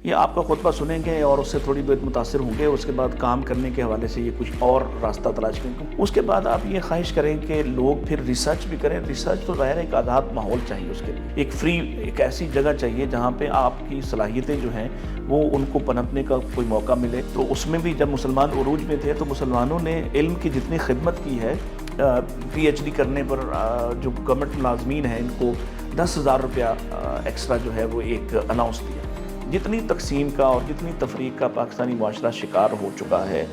یہ آپ کا خطبہ سنیں گے اور اس سے تھوڑی بہت متاثر ہوں گے، اس کے بعد کام کرنے کے حوالے سے یہ کچھ اور راستہ تلاش کریں گے، اس کے بعد آپ یہ خواہش کریں کہ لوگ پھر ریسرچ بھی کریں۔ ریسرچ تو ظاہر ایک آزاد ماحول چاہیے، اس کے لیے ایک فری، ایک ایسی جگہ چاہیے جہاں پہ آپ کی صلاحیتیں جو ہیں وہ ان کو پنپنے کا کوئی موقع ملے۔ تو اس میں بھی جب مسلمان عروج میں تھے تو مسلمانوں نے علم کی جتنی خدمت کی ہے، پی ایچ ڈی کرنے پر جو گورنمنٹ ملازمین ہیں ان کو 10,000 روپیہ ایکسٹرا جو ہے وہ ایک اناؤنس دیا۔ جتنی تقسیم کا اور جتنی تفریق کا پاکستانی معاشرہ شکار ہو چکا ہے۔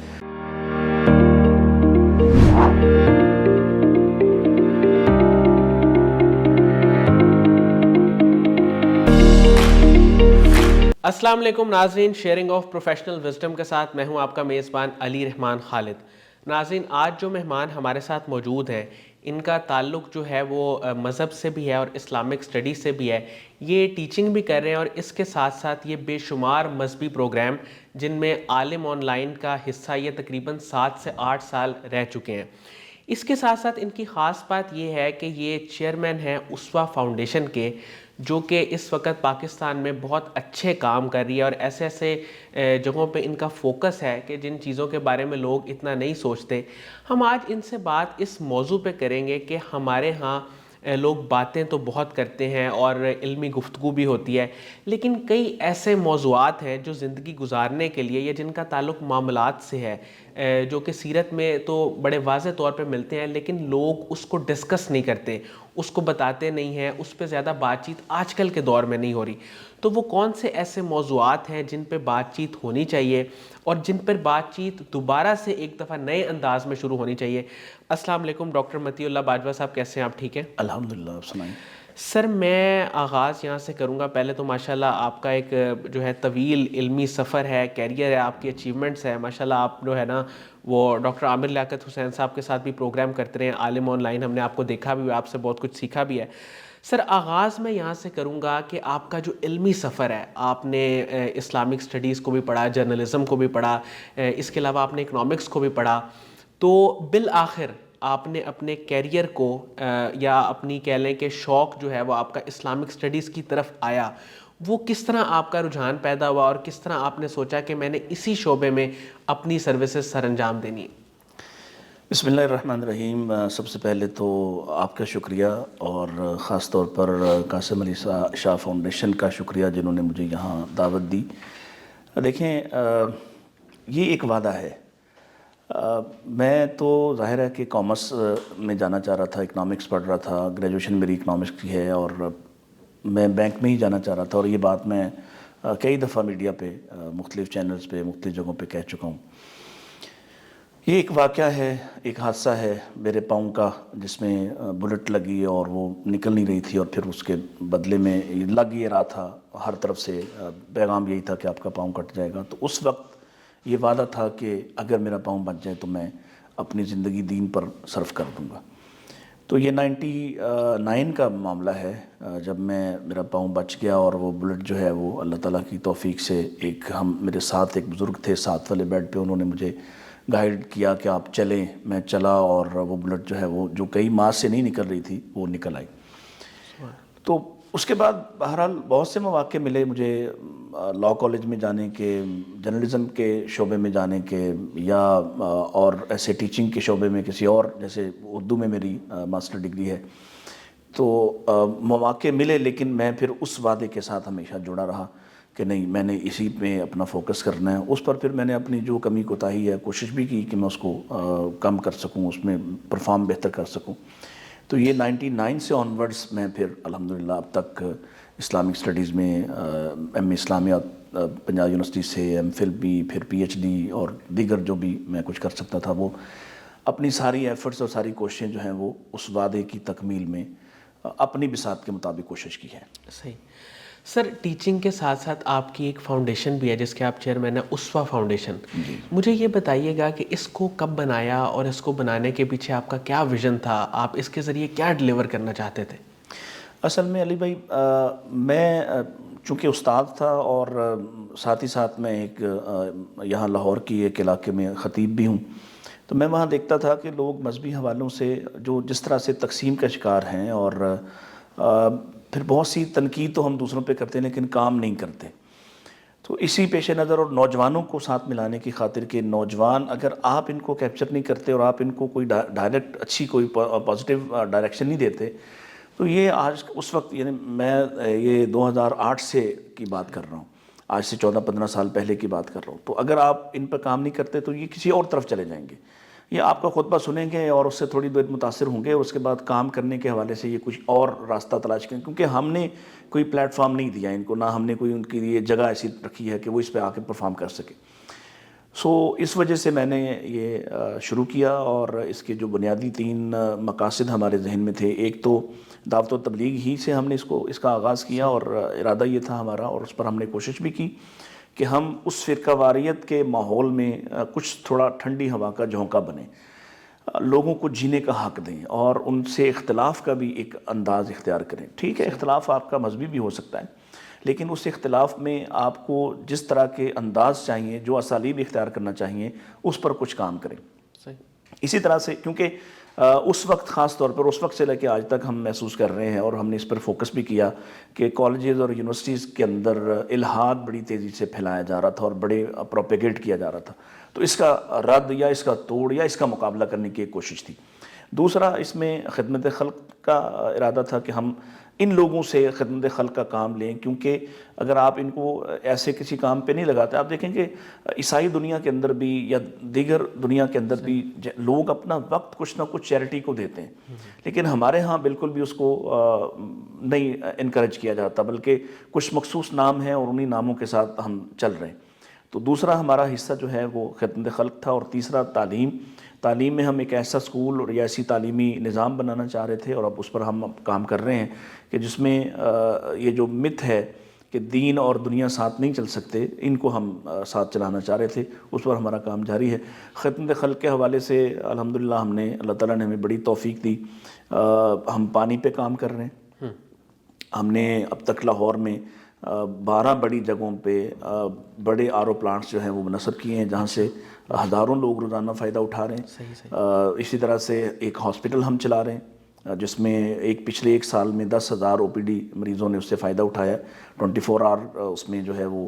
السلام علیکم ناظرین، شیئرنگ آف پروفیشنل وزڈم کے ساتھ میں ہوں آپ کا میزبان علی رحمان خالد۔ ناظرین، آج جو مہمان ہمارے ساتھ موجود ہیں ان کا تعلق جو ہے وہ مذہب سے بھی ہے اور اسلامک اسٹڈیز سے بھی ہے۔ یہ ٹیچنگ بھی کر رہے ہیں اور اس کے ساتھ ساتھ یہ بے شمار مذہبی پروگرام جن میں عالم آن لائن کا حصہ یہ تقریباً 7 سے 8 سال رہ چکے ہیں۔ اس کے ساتھ ساتھ ان کی خاص بات یہ ہے کہ یہ چیئرمین ہیں اسوا فاؤنڈیشن کے، جو کہ اس وقت پاکستان میں بہت اچھے کام کر رہی ہے اور ایسے ایسے جگہوں پہ ان کا فوکس ہے کہ جن چیزوں کے بارے میں لوگ اتنا نہیں سوچتے۔ ہم آج ان سے بات اس موضوع پہ کریں گے کہ ہمارے ہاں لوگ باتیں تو بہت کرتے ہیں اور علمی گفتگو بھی ہوتی ہے، لیکن کئی ایسے موضوعات ہیں جو زندگی گزارنے کے لیے یا جن کا تعلق معاملات سے ہے، جو کہ سیرت میں تو بڑے واضح طور پہ ملتے ہیں لیکن لوگ اس کو ڈسکس نہیں کرتے، اس کو بتاتے نہیں ہیں، اس پہ زیادہ بات چیت آج کل کے دور میں نہیں ہو رہی۔ تو وہ کون سے ایسے موضوعات ہیں جن پہ بات چیت ہونی چاہیے اور جن پر بات چیت دوبارہ سے ایک دفعہ نئے انداز میں شروع ہونی چاہیے؟ السلام علیکم ڈاکٹر مطیع اللہ باجوہ صاحب، کیسے ہیں آپ؟ ٹھیک ہیں الحمدللہ، آپ سنائیں۔ سر، میں آغاز یہاں سے کروں گا۔ پہلے تو ماشاءاللہ آپ کا ایک جو ہے طویل علمی سفر ہے، کیریئر ہے، آپ کی اچیومنٹس ہے ماشاءاللہ۔ آپ جو ہے نا وہ ڈاکٹر عامر لیاقت حسین صاحب کے ساتھ بھی پروگرام کرتے رہے ہیں، عالم آن لائن، ہم نے آپ کو دیکھا بھی، آپ سے بہت کچھ سیکھا بھی ہے۔ سر، آغاز میں یہاں سے کروں گا کہ آپ کا جو علمی سفر ہے، آپ نے اسلامک اسٹڈیز کو بھی پڑھا، جرنلزم کو بھی پڑھا، اس کے علاوہ آپ نے اکنامکس کو بھی پڑھا، تو بالآخر آپ نے اپنے کیریئر کو یا اپنی کہہ لیں کہ شوق جو ہے وہ آپ کا اسلامک اسٹڈیز کی طرف آیا، وہ کس طرح آپ کا رجحان پیدا ہوا اور کس طرح آپ نے سوچا کہ میں نے اسی شعبے میں اپنی سروسز سر انجام دینی ہے؟ بسم اللہ الرحمن الرحیم۔ سب سے پہلے تو آپ کا شکریہ اور خاص طور پر قاسم علی شاہ فاؤنڈیشن کا شکریہ جنہوں نے مجھے یہاں دعوت دی۔ دیکھیں، یہ ایک وعدہ ہے۔ میں تو ظاہر ہے کہ کامرس میں جانا چاہ رہا تھا، اکنامکس پڑھ رہا تھا، گریجویشن میری اکنامکس کی ہے، اور میں بینک میں ہی جانا چاہ رہا تھا، اور یہ بات میں کئی دفعہ میڈیا پہ، مختلف چینلز پہ، مختلف جگہوں پہ کہہ چکا ہوں۔ یہ ایک واقعہ ہے، ایک حادثہ ہے میرے پاؤں کا، جس میں بلٹ لگی اور وہ نکل نہیں رہی تھی، اور پھر اس کے بدلے میں لگ یہ رہا تھا ہر طرف سے، پیغام یہی تھا کہ آپ کا پاؤں کٹ جائے گا۔ تو اس وقت یہ وعدہ تھا کہ اگر میرا پاؤں بچ جائے تو میں اپنی زندگی دین پر صرف کر دوں گا۔ تو یہ 99 کا معاملہ ہے، جب میرا پاؤں بچ گیا، اور وہ بلٹ جو ہے وہ اللہ تعالیٰ کی توفیق سے میرے ساتھ ایک بزرگ تھے ساتھ والے بیڈ پہ، انہوں نے مجھے گائیڈ کیا کہ آپ چلیں۔ میں چلا اور وہ بلٹ جو ہے وہ جو کئی ماہ سے نہیں نکل رہی تھی وہ نکل آئی۔ تو اس کے بعد بہرحال بہت سے مواقع ملے مجھے لاء کالج میں جانے کے، جرنلزم کے شعبے میں جانے کے، یا اور ایسے ٹیچنگ کے شعبے میں کسی اور، جیسے اردو میں میری ماسٹر ڈگری ہے۔ تو مواقع ملے، لیکن میں پھر اس وعدے کے ساتھ ہمیشہ جڑا رہا کہ نہیں، میں نے اسی میں اپنا فوکس کرنا ہے۔ اس پر پھر میں نے اپنی جو کمی کوتاہی ہے کوشش بھی کی کہ میں اس کو کم کر سکوں، اس میں پرفارم بہتر کر سکوں۔ تو یہ 99 سے آنورڈز میں پھر الحمدللہ اب تک اسلامک اسٹڈیز میں ایم اے اسلامیات پنجاب یونیورسٹی سے، ایم فل بھی، پھر پی ایچ ڈی اور دیگر جو بھی میں کچھ کر سکتا تھا، وہ اپنی ساری ایفرٹس اور ساری کوششیں جو ہیں وہ اس وعدے کی تکمیل میں اپنی بساط کے مطابق کوشش کی ہے۔ صحیح۔ سر، ٹیچنگ کے ساتھ ساتھ آپ کی ایک فاؤنڈیشن بھی ہے جس کے آپ چیئرمین ہیں، اسوا فاؤنڈیشن۔ مجھے یہ بتائیے گا کہ اس کو کب بنایا اور اس کو بنانے کے پیچھے آپ کا کیا ویژن تھا؟ آپ اس کے ذریعے کیا ڈیلیور کرنا چاہتے تھے؟ اصل میں علی بھائی، میں چونکہ استاد تھا اور ساتھ ہی ساتھ میں ایک یہاں لاہور کی ایک علاقے میں خطیب بھی ہوں، تو میں وہاں دیکھتا تھا کہ لوگ مذہبی حوالوں سے جس طرح سے تقسیم کا شکار ہیں، اور پھر بہت سی تنقید تو ہم دوسروں پہ کرتے ہیں لیکن کام نہیں کرتے۔ تو اسی پیش نظر اور نوجوانوں کو ساتھ ملانے کی خاطر کہ نوجوان اگر آپ ان کو کیپچر نہیں کرتے اور آپ ان کو کوئی ڈائریکٹ اچھی کوئی پازیٹیو ڈائریکشن نہیں دیتے، تو یہ آج اس وقت، یعنی میں یہ 2008 سے کی بات کر رہا ہوں، آج سے 14-15 سال پہلے کی بات کر رہا ہوں، تو اگر آپ ان پر کام نہیں کرتے تو یہ کسی اور طرف چلے جائیں گے. یہ آپ کا خطبہ سنیں گے اور اس سے تھوڑی دیر متاثر ہوں گے، اور اس کے بعد کام کرنے کے حوالے سے یہ کچھ اور راستہ تلاش کریں، کیونکہ ہم نے کوئی پلیٹ فارم نہیں دیا ان کو، نہ ہم نے کوئی ان کے لیے جگہ ایسی رکھی ہے کہ وہ اس پہ آ کے پرفارم کر سکے. سو اس وجہ سے میں نے یہ شروع کیا، اور اس کے جو بنیادی 3 مقاصد ہمارے ذہن میں تھے. ایک تو دعوت و تبلیغ ہی سے ہم نے اس کا آغاز کیا، اور ارادہ یہ تھا ہمارا، اور اس پر ہم نے کوشش بھی کی کہ ہم اس فرقہ واریت کے ماحول میں کچھ تھوڑا ٹھنڈی ہوا کا جھونکا بنیں، لوگوں کو جینے کا حق دیں، اور ان سے اختلاف کا بھی ایک انداز اختیار کریں. ٹھیک ہے، اختلاف آپ کا مذہبی بھی ہو سکتا ہے، لیکن اس اختلاف میں آپ کو جس طرح کے انداز چاہیے، جو اسالیب اختیار کرنا چاہیے، اس پر کچھ کام کریں. اسی طرح سے کیونکہ اس وقت، خاص طور پر اس وقت سے لے کے آج تک ہم محسوس کر رہے ہیں، اور ہم نے اس پر فوکس بھی کیا کہ کالجز اور یونیورسٹیز کے اندر الحاد بڑی تیزی سے پھیلایا جا رہا تھا اور بڑے پروپیگیٹ کیا جا رہا تھا. تو اس کا رد یا اس کا توڑ یا اس کا مقابلہ کرنے کی ایک کوشش تھی. دوسرا، اس میں خدمت خلق کا ارادہ تھا کہ ہم ان لوگوں سے خدمت خلق کا کام لیں، کیونکہ اگر آپ ان کو ایسے کسی کام پہ نہیں لگاتے، آپ دیکھیں کہ عیسائی دنیا کے اندر بھی یا دیگر دنیا کے اندر بھی لوگ اپنا وقت کچھ نہ کچھ چیریٹی کو دیتے ہیں، لیکن ہمارے ہاں بالکل بھی اس کو نہیں انکریج کیا جاتا، بلکہ کچھ مخصوص نام ہیں اور انہی ناموں کے ساتھ ہم چل رہے ہیں. تو دوسرا ہمارا حصہ جو ہے وہ خدمت خلق تھا. اور تیسرا تعلیم میں ہم ایک ایسا اسکول اور ایسی تعلیمی نظام بنانا چاہ رہے تھے، اور اب اس پر ہم کام کر رہے ہیں کہ جس میں یہ جو مت ہے کہ دین اور دنیا ساتھ نہیں چل سکتے، ان کو ہم ساتھ چلانا چاہ رہے تھے. اس پر ہمارا کام جاری ہے. خدمت خلق کے حوالے سے الحمدللہ ہم نے، اللہ تعالیٰ نے ہمیں بڑی توفیق دی. ہم پانی پہ کام کر رہے ہیں. ہم نے اب تک لاہور میں 12 بڑی جگہوں پہ بڑے آر او پلانٹس جو ہیں وہ منصب کیے ہیں، جہاں سے ہزاروں لوگ روزانہ فائدہ اٹھا رہے ہیں. اسی طرح سے ایک ہاسپٹل ہم چلا رہے ہیں، جس میں پچھلے 1 سال میں 10,000 او پی ڈی مریضوں نے اس سے فائدہ اٹھایا. 24 آور اس میں جو ہے وہ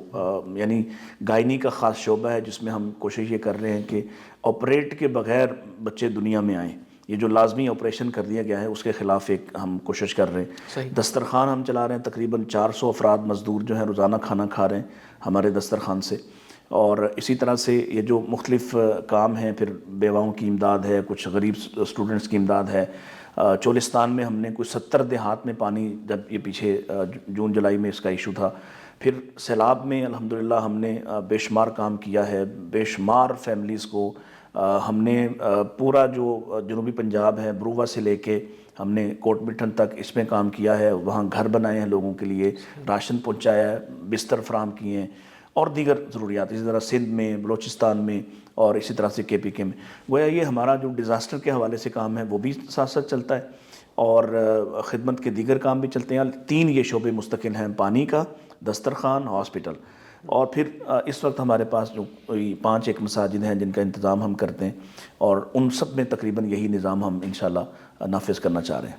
یعنی گائنی کا خاص شعبہ ہے، جس میں ہم کوشش یہ کر رہے ہیں کہ آپریٹ کے بغیر بچے دنیا میں آئیں. یہ جو لازمی آپریشن کر دیا گیا ہے اس کے خلاف ایک ہم کوشش کر رہے ہیں. دسترخوان ہم چلا رہے ہیں، تقریباً 400 افراد مزدور جو ہیں روزانہ کھانا کھا رہے ہیں ہمارے دسترخوان سے. اور اسی طرح سے یہ جو مختلف کام ہیں، پھر بیواؤں کی امداد ہے، کچھ غریب اسٹوڈنٹس کی امداد ہے. چولستان میں ہم نے کچھ 70 دیہات میں پانی، جب یہ پیچھے جون جولائی میں اس کا ایشو تھا. پھر سیلاب میں الحمدللہ ہم نے بے شمار کام کیا ہے، بے شمار فیملیز کو ہم نے پورا جو جنوبی پنجاب ہے، برووا سے لے کے ہم نے کوٹ مٹھن تک اس میں کام کیا ہے. وہاں گھر بنائے ہیں لوگوں کے لیے، راشن پہنچایا ہے، بستر فراہم کیے ہیں، اور دیگر ضروریات. اسی طرح سندھ میں، بلوچستان میں، اور اسی طرح سے KPK میں. گویا یہ ہمارا جو ڈیزاسٹر کے حوالے سے کام ہے وہ بھی ساتھ ساتھ چلتا ہے، اور خدمت کے دیگر کام بھی چلتے ہیں. 3 یہ شعبے مستقل ہیں: پانی کا، دسترخوان، ہاسپٹل. اور پھر اس وقت ہمارے پاس جو 5 ایک مساجد ہیں جن کا انتظام ہم کرتے ہیں، اور ان سب میں تقریباً یہی نظام ہم انشاءاللہ نافذ کرنا چاہ رہے ہیں.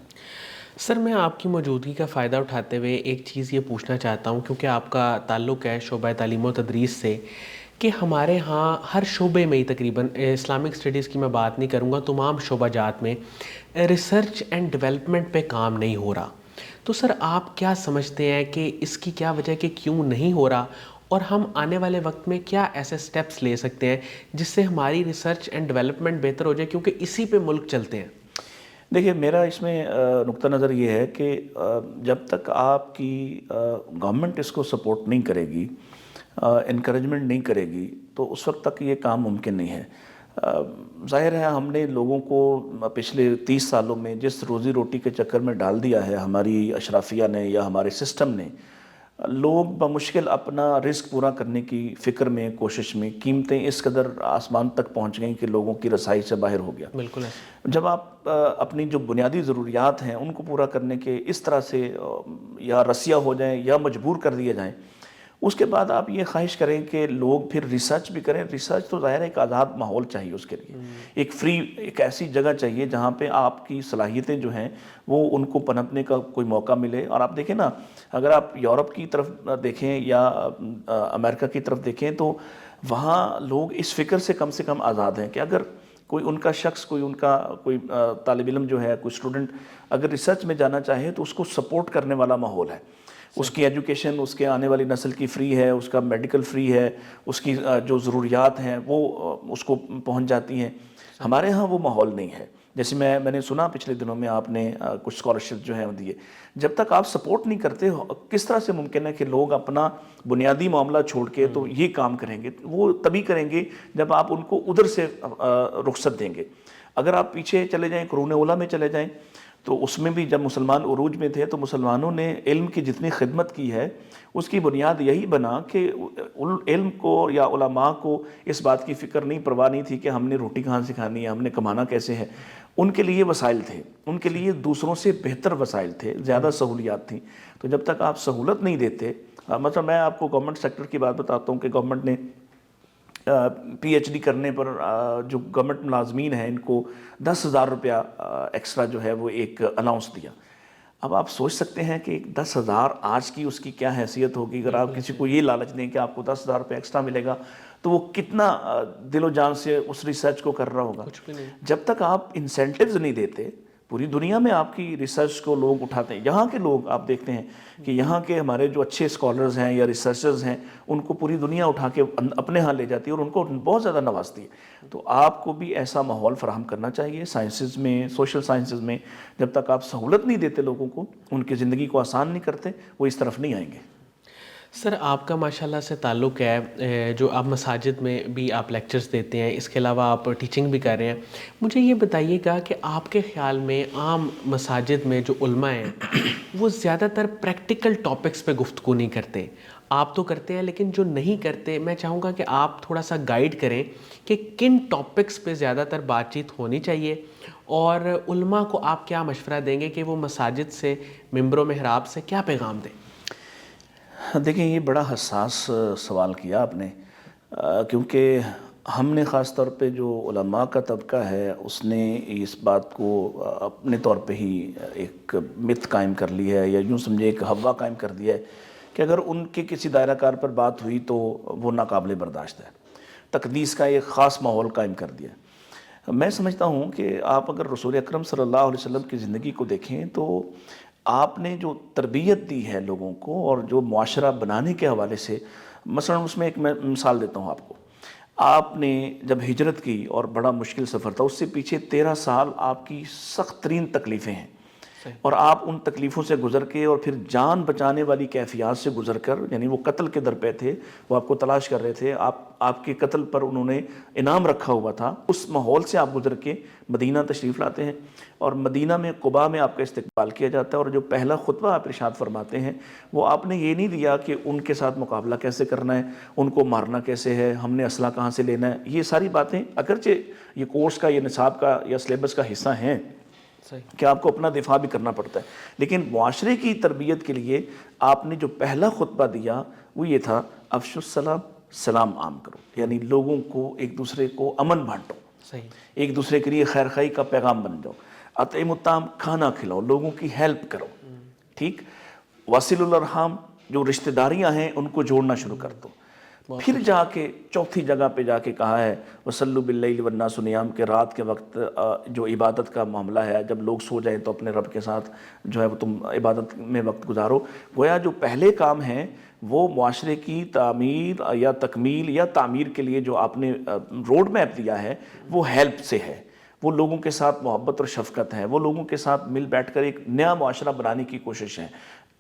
سر، میں آپ کی موجودگی کا فائدہ اٹھاتے ہوئے ایک چیز یہ پوچھنا چاہتا ہوں، کیونکہ آپ کا تعلق ہے شعبہ تعلیم و تدریس سے، کہ ہمارے ہاں ہر شعبے میں ہی تقریباً، اسلامک اسٹڈیز کی میں بات نہیں کروں گا، تمام شعبہ جات میں ریسرچ اینڈ ڈیولپمنٹ پہ کام نہیں ہو رہا. تو سر، آپ کیا سمجھتے ہیں کہ اس کی کیا وجہ کہ کیوں نہیں ہو رہا، اور ہم آنے والے وقت میں کیا ایسے سٹیپس لے سکتے ہیں جس سے ہماری ریسرچ اینڈ ڈیولپمنٹ بہتر ہو جائے، کیونکہ اسی پہ ملک چلتے ہیں؟ دیکھیے، میرا اس میں نقطہ نظر یہ ہے کہ جب تک آپ کی گورنمنٹ اس کو سپورٹ نہیں کرے گی، انکریجمنٹ نہیں کرے گی، تو اس وقت تک یہ کام ممکن نہیں ہے. ظاہر ہے ہم نے لوگوں کو پچھلے 30 سالوں میں جس روزی روٹی کے چکر میں ڈال دیا ہے ہماری اشرافیہ نے یا ہمارے سسٹم نے، لوگ بمشکل اپنا رزق پورا کرنے کی فکر میں، کوشش میں، قیمتیں اس قدر آسمان تک پہنچ گئیں کہ لوگوں کی رسائی سے باہر ہو گیا. بالکل ہے. جب آپ اپنی جو بنیادی ضروریات ہیں ان کو پورا کرنے کے اس طرح سے یا رسیا ہو جائیں یا مجبور کر دیے جائیں، اس کے بعد آپ یہ خواہش کریں کہ لوگ پھر ریسرچ بھی کریں. ریسرچ تو ظاہر ہے ایک آزاد ماحول چاہیے اس کے لیے, ایک فری, ایک ایسی جگہ چاہیے جہاں پہ آپ کی صلاحیتیں جو ہیں وہ ان کو پنپنے کا کوئی موقع ملے. اور آپ دیکھیں نا, اگر آپ یورپ کی طرف دیکھیں یا امریکہ کی طرف دیکھیں تو وہاں لوگ اس فکر سے کم آزاد ہیں کہ اگر کوئی ان کا شخص, کوئی ان کا کوئی طالب علم جو ہے, کوئی اسٹوڈنٹ اگر ریسرچ میں جانا چاہے تو اس کو سپورٹ کرنے والا ماحول ہے. اس کی ایجوکیشن, اس کے آنے والی نسل کی فری ہے, اس کا میڈیکل فری ہے, اس کی جو ضروریات ہیں وہ اس کو پہنچ جاتی ہیں. ہمارے ہاں وہ ماحول نہیں ہے. جیسے میں نے سنا پچھلے دنوں میں آپ نے کچھ اسکالرشپ جو ہیں دیے. جب تک آپ سپورٹ نہیں کرتے, کس طرح سے ممکن ہے کہ لوگ اپنا بنیادی معاملہ چھوڑ کے تو یہ کام کریں گے؟ وہ تبھی کریں گے جب آپ ان کو ادھر سے رخصت دیں گے. اگر آپ پیچھے چلے جائیں, قرون اولیٰ میں چلے جائیں, تو اس میں بھی جب مسلمان عروج میں تھے تو مسلمانوں نے علم کی جتنی خدمت کی ہے اس کی بنیاد یہی بنا کہ علم کو یا علماء کو اس بات کی فکر نہیں, پرواہ نہیں تھی کہ ہم نے روٹی کہاں سے کھانی ہے, ہم نے کمانا کیسے ہے. ان کے لیے وسائل تھے, ان کے لیے دوسروں سے بہتر وسائل تھے, زیادہ سہولیات تھیں. تو جب تک آپ سہولت نہیں دیتے, مثلا میں آپ کو گورنمنٹ سیکٹر کی بات بتاتا ہوں کہ گورنمنٹ نے پی ایچ ڈی کرنے پر جو گورنمنٹ ملازمین ہیں ان کو 10,000 روپیہ ایکسٹرا جو ہے وہ ایک اناؤنس دیا. اب آپ سوچ سکتے ہیں کہ 10,000 آج کی اس کی کیا حیثیت ہوگی. اگر آپ کسی کو یہ لالچ دیں کہ آپ کو 10,000 روپے ایکسٹرا ملے گا تو وہ کتنا دل و جان سے اس ریسرچ کو کر رہا ہوگا. جب تک آپ انسینٹیوز نہیں دیتے, پوری دنیا میں آپ کی ریسرچ کو لوگ اٹھاتے ہیں. یہاں کے لوگ آپ دیکھتے ہیں کہ یہاں کے ہمارے جو اچھے اسکالرز ہیں یا ریسرچرز ہیں ان کو پوری دنیا اٹھا کے اپنے ہاں لے جاتی ہے اور ان کو بہت زیادہ نوازتی ہے. تو آپ کو بھی ایسا ماحول فراہم کرنا چاہیے سائنسز میں, سوشل سائنسز میں. جب تک آپ سہولت نہیں دیتے لوگوں کو, ان کی زندگی کو آسان نہیں کرتے, وہ اس طرف نہیں آئیں گے. سر آپ کا ماشاءاللہ سے تعلق ہے, جو آپ مساجد میں بھی آپ لیکچرز دیتے ہیں, اس کے علاوہ آپ ٹیچنگ بھی کر رہے ہیں. مجھے یہ بتائیے گا کہ آپ کے خیال میں عام مساجد میں جو علماء ہیں وہ زیادہ تر پریکٹیکل ٹاپکس پہ گفتگو نہیں کرتے. آپ تو کرتے ہیں, لیکن جو نہیں کرتے, میں چاہوں گا کہ آپ تھوڑا سا گائیڈ کریں کہ کن ٹاپکس پہ زیادہ تر بات چیت ہونی چاہیے, اور علماء کو آپ کیا مشورہ دیں گے کہ وہ مساجد سے, منبر و محراب سے کیا پیغام دیں؟ دیکھیں, یہ بڑا حساس سوال کیا آپ نے, کیونکہ ہم نے خاص طور پہ جو علماء کا طبقہ ہے اس نے اس بات کو اپنے طور پہ ہی ایک مت قائم کر لی ہے, یا یوں سمجھے ایک حوا قائم کر دیا ہے کہ اگر ان کے کسی دائرہ کار پر بات ہوئی تو وہ ناقابل برداشت ہے. تقدیس کا ایک خاص ماحول قائم کر دیا. میں سمجھتا ہوں کہ آپ اگر رسول اکرم صلی اللہ علیہ وسلم کی زندگی کو دیکھیں تو آپ نے جو تربیت دی ہے لوگوں کو اور جو معاشرہ بنانے کے حوالے سے, مثلا اس میں ایک میں مثال دیتا ہوں آپ کو. آپ نے جب ہجرت کی اور بڑا مشکل سفر تھا, اس سے پیچھے 13 سال آپ کی سخت ترین تکلیفیں ہیں, اور آپ ان تکلیفوں سے گزر کے اور پھر جان بچانے والی کیفیات سے گزر کر, یعنی وہ قتل کے در پہ تھے, وہ آپ کو تلاش کر رہے تھے, آپ کے قتل پر انہوں نے انعام رکھا ہوا تھا, اس ماحول سے آپ گزر کے مدینہ تشریف لاتے ہیں, اور مدینہ میں قباء میں آپ کا استقبال کیا جاتا ہے. اور جو پہلا خطبہ آپ ارشاد فرماتے ہیں وہ آپ نے یہ نہیں دیا کہ ان کے ساتھ مقابلہ کیسے کرنا ہے, ان کو مارنا کیسے ہے, ہم نے اسلحہ کہاں سے لینا ہے. یہ ساری باتیں اگرچہ یہ کورس کا, یہ نصاب کا یا سلیبس کا حصہ ہیں کہ آپ کو اپنا دفاع بھی کرنا پڑتا ہے, لیکن معاشرے کی تربیت کے لیے آپ نے جو پہلا خطبہ دیا وہ یہ تھا, افشوا السلام, سلام عام کرو, یعنی لوگوں کو, ایک دوسرے کو امن بانٹو, ایک دوسرے کے لیے خیر خواہی کا پیغام بن جاؤ. اطعموا الطعام, کھانا کھلاؤ, لوگوں کی ہیلپ کرو, ٹھیک. واصلوا الارحام, جو رشتہ داریاں ہیں ان کو جوڑنا شروع کر دو. پھر جا کے چوتھی جگہ پہ جا کے کہا ہے وصلوا باللیل والناس نیام, کے رات کے وقت جو عبادت کا معاملہ ہے, جب لوگ سو جائیں تو اپنے رب کے ساتھ جو ہے وہ تم عبادت میں وقت گزارو. گویا جو پہلے کام ہیں وہ معاشرے کی تعمیر یا تکمیل یا تعمیر کے لیے جو آپ نے روڈ میپ دیا ہے وہ ہیلپ سے ہے, وہ لوگوں کے ساتھ محبت اور شفقت ہے, وہ لوگوں کے ساتھ مل بیٹھ کر ایک نیا معاشرہ بنانے کی کوشش ہے.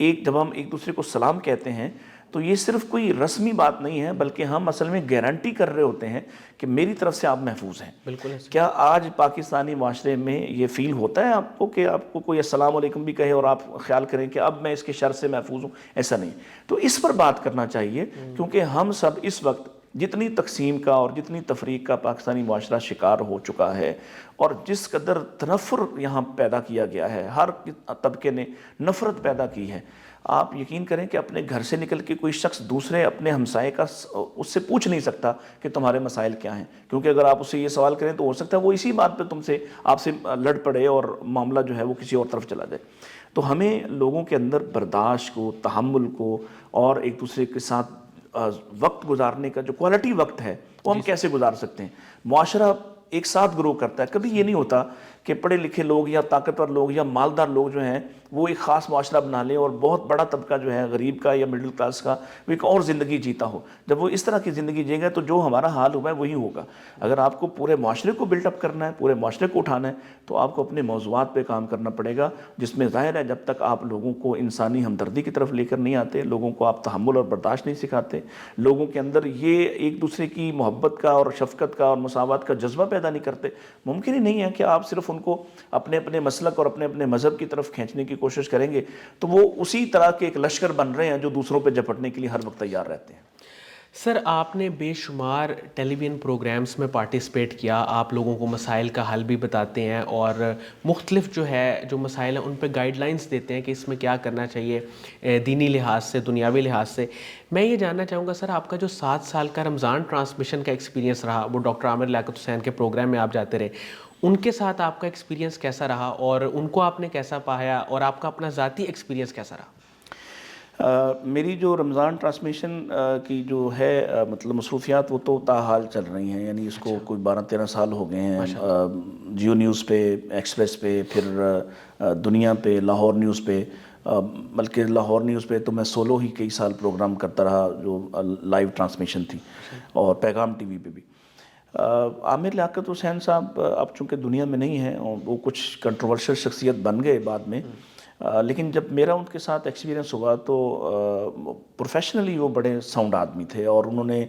جب ہم ایک دوسرے کو سلام کہتے ہیں تو یہ صرف کوئی رسمی بات نہیں ہے, بلکہ ہم اصل میں گارنٹی کر رہے ہوتے ہیں کہ میری طرف سے آپ محفوظ ہیں. بالکل. کیا آج پاکستانی معاشرے میں یہ فیل ہوتا ہے آپ کو کہ آپ کو کوئی السلام علیکم بھی کہے اور آپ خیال کریں کہ اب میں اس کے شر سے محفوظ ہوں؟ ایسا نہیں. تو اس پر بات کرنا چاہیے, کیونکہ ہم سب اس وقت جتنی تقسیم کا اور جتنی تفریق کا پاکستانی معاشرہ شکار ہو چکا ہے, اور جس قدر تنفر یہاں پیدا کیا گیا ہے, ہر طبقے نے نفرت پیدا کی ہے. آپ یقین کریں کہ اپنے گھر سے نکل کے کوئی شخص دوسرے اپنے ہمسائے کا اس سے پوچھ نہیں سکتا کہ تمہارے مسائل کیا ہیں، کیونکہ اگر آپ اس سے یہ سوال کریں تو ہو سکتا ہے وہ اسی بات پہ آپ سے لڑ پڑے اور معاملہ جو ہے وہ کسی اور طرف چلا جائے۔ تو ہمیں لوگوں کے اندر برداشت کو، تحمل کو، اور ایک دوسرے کے ساتھ وقت گزارنے کا جو کوالٹی وقت ہے وہ ہم کیسے گزار سکتے ہیں۔ معاشرہ ایک ساتھ گرو کرتا ہے، کبھی یہ نہیں ہوتا کہ پڑھے لکھے لوگ یا طاقتور لوگ یا مالدار لوگ جو ہیں وہ ایک خاص معاشرہ بنا لیں اور بہت بڑا طبقہ جو ہے غریب کا یا مڈل کلاس کا وہ ایک اور زندگی جیتا ہو۔ جب وہ اس طرح کی زندگی جیے گا تو جو ہمارا حال ہوا ہے وہی ہوگا۔ اگر آپ کو پورے معاشرے کو بلٹ اپ کرنا ہے، پورے معاشرے کو اٹھانا ہے، تو آپ کو اپنے موضوعات پہ کام کرنا پڑے گا، جس میں ظاہر ہے جب تک آپ لوگوں کو انسانی ہمدردی کی طرف لے کر نہیں آتے، لوگوں کو آپ تحمل اور برداشت نہیں سکھاتے، لوگوں کے اندر یہ ایک دوسرے کی محبت کا اور شفقت کا اور مساوات کا جذبہ پیدا نہیں کرتے، ممکن ہی نہیں ہے کہ آپ صرف ان کو اپنے اپنے مسلک اور اپنے اپنے مذہب کی طرف کھینچنے کی کوشش کریں گے تو وہ اسی طرح کے ایک لشکر بن رہے ہیں جو دوسروں پہ جھپٹنے کے لیے ہر وقت تیار رہتے ہیں۔ سر، آپ نے بے شمار ٹیلی ویژن پروگرامز میں پارٹیسپیٹ کیا، آپ لوگوں کو مسائل کا حل بھی بتاتے ہیں اور مختلف جو مسائل ہیں ان پہ گائیڈ لائنز دیتے ہیں کہ اس میں کیا کرنا چاہیے دینی لحاظ سے، دنیاوی لحاظ سے۔ میں یہ جاننا چاہوں گا سر، آپ کا جو 7 سال کا رمضان ٹرانسمیشن کا ایکسپیرینس رہا، وہ ڈاکٹر عامر لیاقت حسین کے پروگرام میں آپ جاتے رہے، ان کے ساتھ آپ کا ایکسپیرینس کیسا رہا اور ان کو آپ نے کیسا پایا اور آپ کا اپنا ذاتی ایکسپیرینس کیسا رہا؟ میری جو رمضان ٹرانسمیشن کی جو ہے مطلب مصروفیات وہ تو تاحال چل رہی ہیں، یعنی اس کو کوئی 12-13 سال ہو گئے ہیں۔ جیو نیوز پہ، ایکسپریس پہ، پھر دنیا پہ، لاہور نیوز پہ، بلکہ لاہور نیوز پہ تو میں سولو ہی کئی سال پروگرام کرتا رہا جو لائیو ٹرانسمیشن تھی، اور پیغام ٹی وی پہ بھی۔ عامر لیاقت حسین صاحب اب چونکہ دنیا میں نہیں ہیں اور وہ کچھ کنٹروورشل شخصیت بن گئے بعد میں، لیکن جب میرا ان کے ساتھ ایکسپیرینس ہوا تو پروفیشنلی وہ بڑے ساؤنڈ آدمی تھے، اور انہوں نے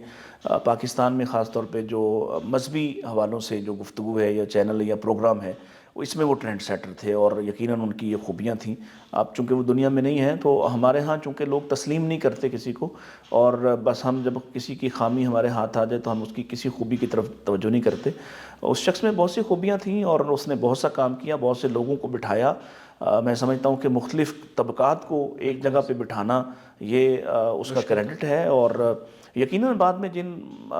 پاکستان میں خاص طور پہ جو مذہبی حوالوں سے جو گفتگو ہے یا چینل یا پروگرام ہے اس میں وہ ٹرینڈ سیٹر تھے، اور یقیناً ان کی یہ خوبیاں تھیں۔ اب چونکہ وہ دنیا میں نہیں ہیں تو ہمارے ہاں چونکہ لوگ تسلیم نہیں کرتے کسی کو، اور بس ہم جب کسی کی خامی ہمارے ہاتھ آ جائے تو ہم اس کی کسی خوبی کی طرف توجہ نہیں کرتے۔ اس شخص میں بہت سی خوبیاں تھیں اور اس نے بہت سا کام کیا، بہت سے لوگوں کو بٹھایا۔ میں سمجھتا ہوں کہ مختلف طبقات کو ایک جگہ پہ بٹھانا یہ اس کا کریڈٹ ہے، اور یقیناً بعد میں جن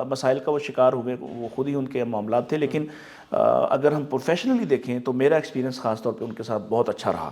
مسائل کا وہ شکار ہوئے وہ خود ہی ان کے معاملات تھے، لیکن اگر ہم پروفیشنلی دیکھیں تو میرا ایکسپیرینس خاص طور پہ ان کے ساتھ بہت اچھا رہا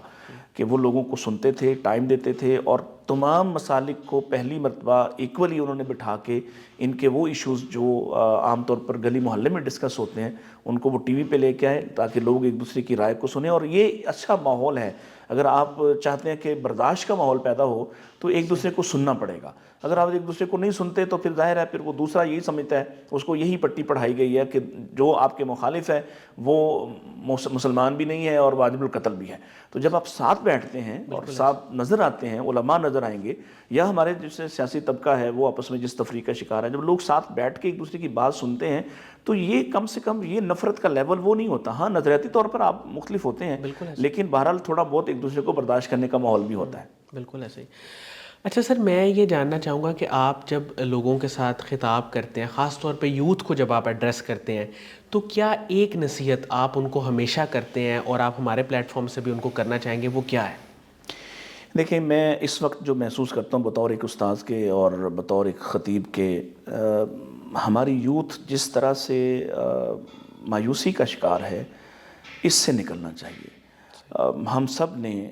کہ وہ لوگوں کو سنتے تھے، ٹائم دیتے تھے، اور تمام مسالک کو پہلی مرتبہ ایکولی انہوں نے بٹھا کے ان کے وہ ایشوز جو عام طور پر گلی محلے میں ڈسکس ہوتے ہیں ان کو وہ ٹی وی پہ لے کے آئے تاکہ لوگ ایک دوسرے کی رائے کو سنیں، اور یہ اچھا ماحول ہے۔ اگر آپ چاہتے ہیں کہ برداشت کا ماحول پیدا ہو تو ایک دوسرے کو سننا پڑے گا۔ اگر آپ ایک دوسرے کو نہیں سنتے تو پھر ظاہر ہے پھر وہ دوسرا یہی سمجھتا ہے، اس کو یہی پٹی پڑھائی گئی ہے کہ جو آپ کے مخالف ہے وہ مسلمان بھی نہیں ہے اور واجب القتل بھی ہے۔ تو جب آپ ساتھ بیٹھتے ہیں اور ساتھ نظر آتے ہیں، علماء نظر آئیں گے یا ہمارے جیسے سیاسی طبقہ ہے وہ آپس میں جس تفریق کا شکار ہے، جب لوگ ساتھ بیٹھ کے ایک دوسرے کی بات سنتے ہیں تو یہ کم سے کم یہ نفرت کا لیول وہ نہیں ہوتا۔ ہاں نظریاتی طور پر آپ مختلف ہوتے ہیں لیکن بہرحال تھوڑا بہت ایک دوسرے کو برداشت کرنے کا ماحول بھی ہوتا ہے۔ بالکل ایسے ہی۔ اچھا سر، میں یہ جاننا چاہوں گا کہ آپ جب لوگوں کے ساتھ خطاب کرتے ہیں، خاص طور پہ یوتھ کو جب آپ ایڈریس کرتے ہیں، تو کیا ایک نصیحت آپ ان کو ہمیشہ کرتے ہیں اور آپ ہمارے پلیٹ فارم سے بھی ان کو کرنا چاہیں گے، وہ کیا ہے؟ دیکھیں، میں اس وقت جو محسوس کرتا ہوں بطور ایک استاذ کے اور بطور ایک خطیب کے، ہماری یوتھ جس طرح سے مایوسی کا شکار ہے اس سے نکلنا چاہیے۔ ہم سب نے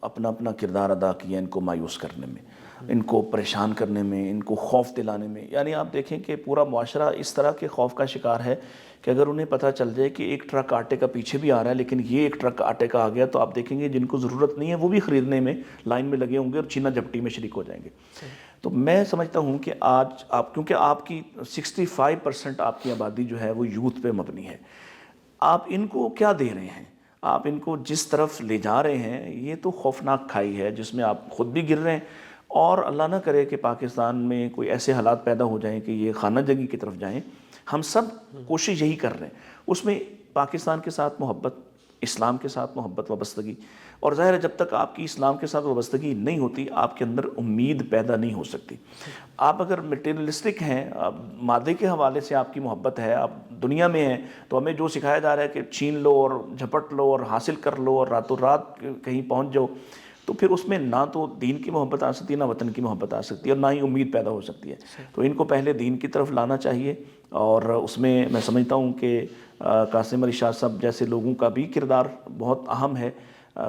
اپنا اپنا کردار ادا کیا ان کو مایوس کرنے میں، ان کو پریشان کرنے میں، ان کو خوف دلانے میں۔ یعنی آپ دیکھیں کہ پورا معاشرہ اس طرح کے خوف کا شکار ہے کہ اگر انہیں پتہ چل جائے کہ ایک ٹرک آٹے کا پیچھے بھی آ رہا ہے لیکن یہ ایک ٹرک آٹے کا آ گیا تو آپ دیکھیں گے جن کو ضرورت نہیں ہے وہ بھی خریدنے میں لائن میں لگے ہوں گے اور چھینا جھپٹی میں شریک ہو جائیں گے۔ تو میں سمجھتا ہوں کہ آج آپ، کیونکہ آپ کی 65% آپ کی آبادی جو ہے وہ یوتھ پہ مبنی ہے، آپ ان کو کیا دے رہے ہیں؟ آپ ان کو جس طرف لے جا رہے ہیں یہ تو خوفناک کھائی ہے جس میں آپ خود بھی گر رہے ہیں، اور اللہ نہ کرے کہ پاکستان میں کوئی ایسے حالات پیدا ہو جائیں کہ یہ خانہ جنگی کی طرف جائیں۔ ہم سب کوشش یہی کر رہے ہیں، اس میں پاکستان کے ساتھ محبت، اسلام کے ساتھ محبت، وابستگی، اور ظاہر ہے جب تک آپ کی اسلام کے ساتھ وابستگی نہیں ہوتی آپ کے اندر امید پیدا نہیں ہو سکتی۔ آپ اگر مٹیریلسٹک ہیں، مادے کے حوالے سے آپ کی محبت ہے، آپ دنیا میں ہیں، تو ہمیں جو سکھایا جا رہا ہے کہ چھین لو اور جھپٹ لو اور حاصل کر لو اور راتوں رات کہیں پہنچ جاؤ، تو پھر اس میں نہ تو دین کی محبت آ سکتی ہے، نہ وطن کی محبت آ سکتی ہے، اور نہ ہی امید پیدا ہو سکتی ہے. تو ان کو پہلے دین کی طرف لانا چاہیے، اور اس میں میں سمجھتا ہوں کہ قاسم علی شاہ صاحب جیسے لوگوں کا بھی کردار بہت اہم ہے،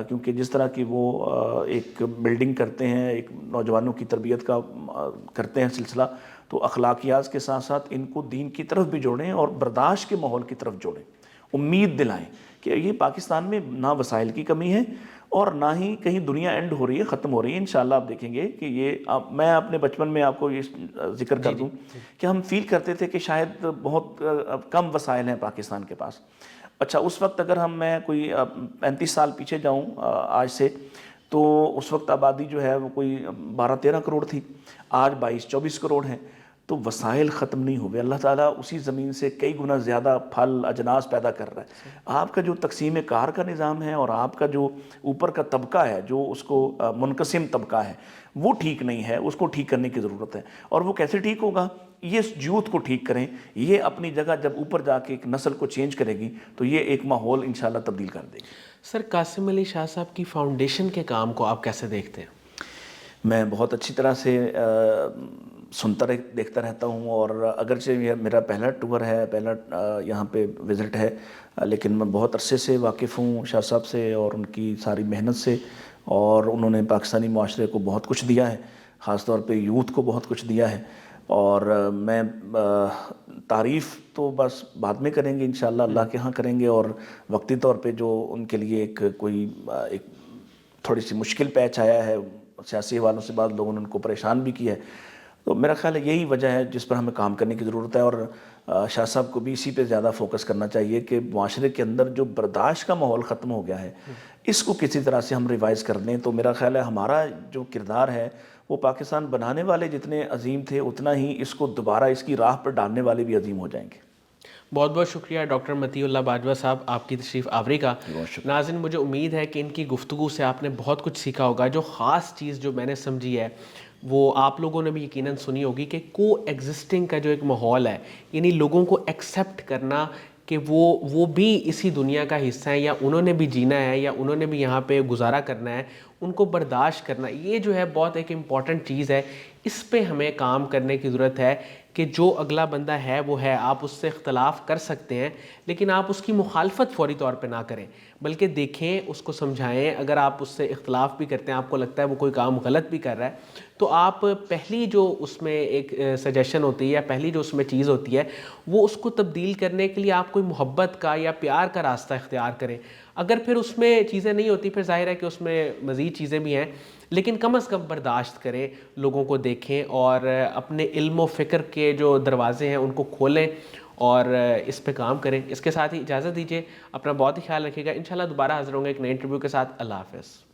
کیونکہ جس طرح کی وہ ایک بلڈنگ کرتے ہیں، ایک نوجوانوں کی تربیت کا کرتے ہیں سلسلہ، تو اخلاقیات کے ساتھ ساتھ ان کو دین کی طرف بھی جوڑیں اور برداشت کے ماحول کی طرف جوڑیں، امید دلائیں کہ یہ پاکستان میں نہ وسائل کی کمی ہے اور نہ ہی کہیں دنیا اینڈ ہو رہی ہے، ختم ہو رہی ہے. انشاءاللہ آپ دیکھیں گے کہ یہ میں اپنے بچپن میں آپ کو یہ ذکر کر دوں کہ ہم فیل کرتے تھے کہ شاید بہت کم وسائل ہیں پاکستان کے پاس. اچھا اس وقت اگر میں کوئی 35 سال پیچھے جاؤں آج سے، تو اس وقت آبادی جو ہے وہ کوئی 12-13 کروڑ تھی، آج 22-24 کروڑ ہیں. تو وسائل ختم نہیں ہوئے، اللہ تعالیٰ اسی زمین سے کئی گنا زیادہ پھل اجناس پیدا کر رہا ہے. آپ کا جو تقسیم کار کا نظام ہے اور آپ کا جو اوپر کا طبقہ ہے، جو اس کو منقسم طبقہ ہے، وہ ٹھیک نہیں ہے، اس کو ٹھیک کرنے کی ضرورت ہے. اور وہ کیسے ٹھیک ہوگا؟ یہ یوتھ کو ٹھیک کریں، یہ اپنی جگہ جب اوپر جا کے ایک نسل کو چینج کرے گی تو یہ ایک ماحول انشاءاللہ تبدیل کر دے گی. سر، قاسم علی شاہ صاحب کی فاؤنڈیشن کے کام کو آپ کیسے دیکھتے ہیں؟ میں بہت اچھی طرح سے سنتا دیکھتا رہتا ہوں، اور اگرچہ یہ میرا پہلا ٹور ہے، پہلا یہاں پہ وزٹ ہے، لیکن میں بہت عرصے سے واقف ہوں شاہ صاحب سے اور ان کی ساری محنت سے، اور انہوں نے پاکستانی معاشرے کو بہت کچھ دیا ہے، خاص طور پہ یوتھ کو بہت کچھ دیا ہے. اور میں تعریف تو بس بعد میں کریں گے انشاءاللہ، اللہ کے ہاں کریں گے. اور وقتی طور پہ جو ان کے لیے ایک تھوڑی سی مشکل پیچ آیا ہے، سیاسی حوالوں سے بعض لوگوں نے ان کو پریشان بھی کیا ہے، تو میرا خیال ہے یہی وجہ ہے جس پر ہمیں کام کرنے کی ضرورت ہے. اور شاہ صاحب کو بھی اسی پہ زیادہ فوکس کرنا چاہیے کہ معاشرے کے اندر جو برداشت کا ماحول ختم ہو گیا ہے، اس کو کسی طرح سے ہم ریوائز کر دیں. تو میرا خیال ہے ہمارا جو کردار ہے وہ پاکستان بنانے والے جتنے عظیم تھے، اتنا ہی اس کو دوبارہ اس کی راہ پر ڈالنے والے بھی عظیم ہو جائیں گے. بہت بہت شکریہ ڈاکٹر مطیع اللہ باجوہ صاحب آپ کی تشریف آوری کا. ناظرین، مجھے امید ہے کہ ان کی گفتگو سے آپ نے بہت کچھ سیکھا ہوگا. جو خاص چیز جو میں نے سمجھی ہے وہ آپ لوگوں نے بھی یقیناً سنی ہوگی کہ کو ایگزسٹنگ کا جو ایک ماحول ہے، یعنی لوگوں کو ایکسیپٹ کرنا کہ وہ بھی اسی دنیا کا حصہ ہیں، یا انہوں نے بھی جینا ہے، یا انہوں نے بھی یہاں پہ گزارا کرنا ہے، ان کو برداشت کرنا، یہ جو ہے بہت ایک امپورٹنٹ چیز ہے. اس پہ ہمیں کام کرنے کی ضرورت ہے کہ جو اگلا بندہ ہے وہ ہے، آپ اس سے اختلاف کر سکتے ہیں لیکن آپ اس کی مخالفت فوری طور پہ نہ کریں، بلکہ دیکھیں، اس کو سمجھائیں. اگر آپ اس سے اختلاف بھی کرتے ہیں، آپ کو لگتا ہے وہ کوئی کام غلط بھی کر رہا ہے، تو آپ پہلی جو اس میں ایک سجیشن ہوتی ہے یا پہلی جو اس میں چیز ہوتی ہے، وہ اس کو تبدیل کرنے کے لیے آپ کوئی محبت کا یا پیار کا راستہ اختیار کریں. اگر پھر اس میں چیزیں نہیں ہوتی، پھر ظاہر ہے کہ اس میں مزید چیزیں بھی ہیں، لیکن کم از کم برداشت کریں، لوگوں کو دیکھیں اور اپنے علم و فکر کے جو دروازے ہیں ان کو کھولیں اور اس پہ کام کریں. اس کے ساتھ ہی اجازت دیجیے، اپنا بہت ہی خیال رکھیے گا. انشاءاللہ دوبارہ حاضر ہوں گے ایک نئے انٹرویو کے ساتھ. اللہ حافظ.